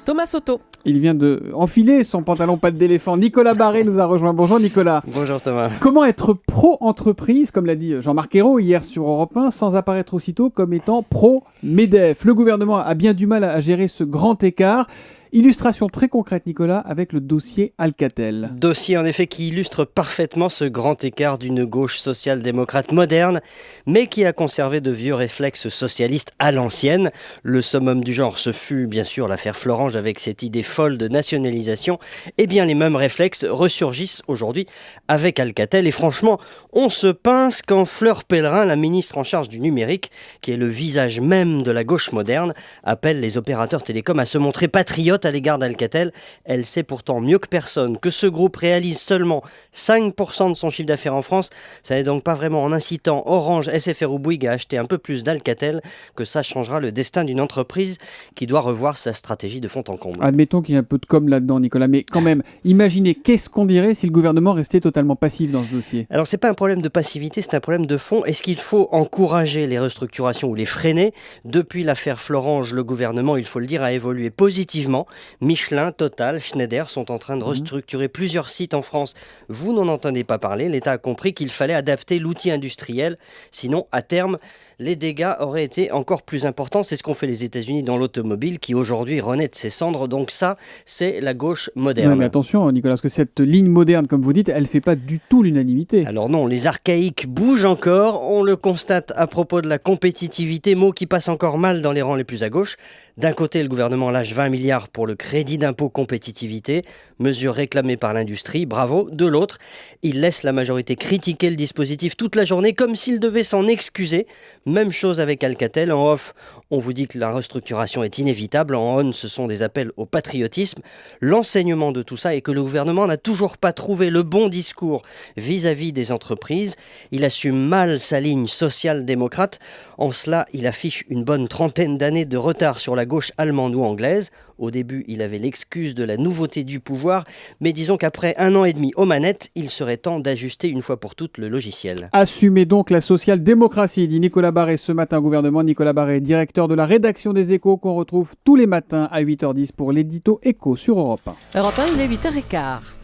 Thomas Soto. Il vient de enfiler son pantalon patte d'éléphant. Nicolas Barré nous a rejoint. Bonjour Nicolas. Bonjour Thomas. Comment être pro-entreprise, comme l'a dit Jean-Marc Ayrault hier sur Europe 1, sans apparaître aussitôt comme étant pro-MEDEF? Le gouvernement a bien du mal à gérer ce grand écart. Illustration très concrète, Nicolas, avec le dossier Alcatel. Dossier en effet qui illustre parfaitement ce grand écart d'une gauche social-démocrate moderne, mais qui a conservé de vieux réflexes socialistes à l'ancienne. Le summum du genre, ce fut bien sûr l'affaire Florange avec cette idée folle de nationalisation. Et bien les mêmes réflexes ressurgissent aujourd'hui avec Alcatel. Et franchement, on se pince quand Fleur Pellerin, la ministre en charge du numérique, qui est le visage même de la gauche moderne, appelle les opérateurs télécoms à se montrer patriotes à l'égard d'Alcatel. Elle sait pourtant mieux que personne que ce groupe réalise seulement 5% de son chiffre d'affaires en France. Ça n'est donc pas vraiment en incitant Orange, SFR ou Bouygues à acheter un peu plus d'Alcatel que ça changera le destin d'une entreprise qui doit revoir sa stratégie de fond en comble. Admettons qu'il y a un peu de com là-dedans, Nicolas, mais quand même, imaginez qu'est-ce qu'on dirait si le gouvernement restait totalement passif dans ce dossier. Alors c'est pas un problème de passivité, c'est un problème de fond. Est-ce qu'il faut encourager les restructurations ou les freiner? Depuis l'affaire Florange, le gouvernement, il faut le dire, a évolué positivement. Michelin, Total, Schneider sont en train de restructurer plusieurs sites en France. Vous n'en entendez pas parler. L'État a compris qu'il fallait adapter l'outil industriel. Sinon, à terme, les dégâts auraient été encore plus importants. C'est ce qu'ont fait les États-Unis dans l'automobile qui aujourd'hui renaît de ses cendres. Donc ça, c'est la gauche moderne. Ouais, mais attention, Nicolas, parce que cette ligne moderne, comme vous dites, elle ne fait pas du tout l'unanimité. Alors non, les archaïques bougent encore. On le constate à propos de la compétitivité, mot qui passe encore mal dans les rangs les plus à gauche. D'un côté, le gouvernement lâche 20 milliards pour le crédit d'impôt compétitivité, mesure réclamée par l'industrie, bravo. De l'autre, il laisse la majorité critiquer le dispositif toute la journée comme s'il devait s'en excuser. Même chose avec Alcatel. En off, on vous dit que la restructuration est inévitable. En on, ce sont des appels au patriotisme. L'enseignement de tout ça est que le gouvernement n'a toujours pas trouvé le bon discours vis-à-vis des entreprises. Il assume mal sa ligne social-démocrate. En cela, il affiche une bonne trentaine d'années de retard sur la gauche allemande ou anglaise. Au début, il avait l'excuse de la nouveauté du pouvoir, mais disons qu'après 1 an et demi aux manettes, il serait temps d'ajuster une fois pour toutes le logiciel. Assumez donc la social-démocratie, dit Nicolas Barré ce matin au gouvernement. Nicolas Barré, directeur de la rédaction des Échos, qu'on retrouve tous les matins à 8h10 pour l'édito Écho sur Europe 1. Europe 1, il est 8h15.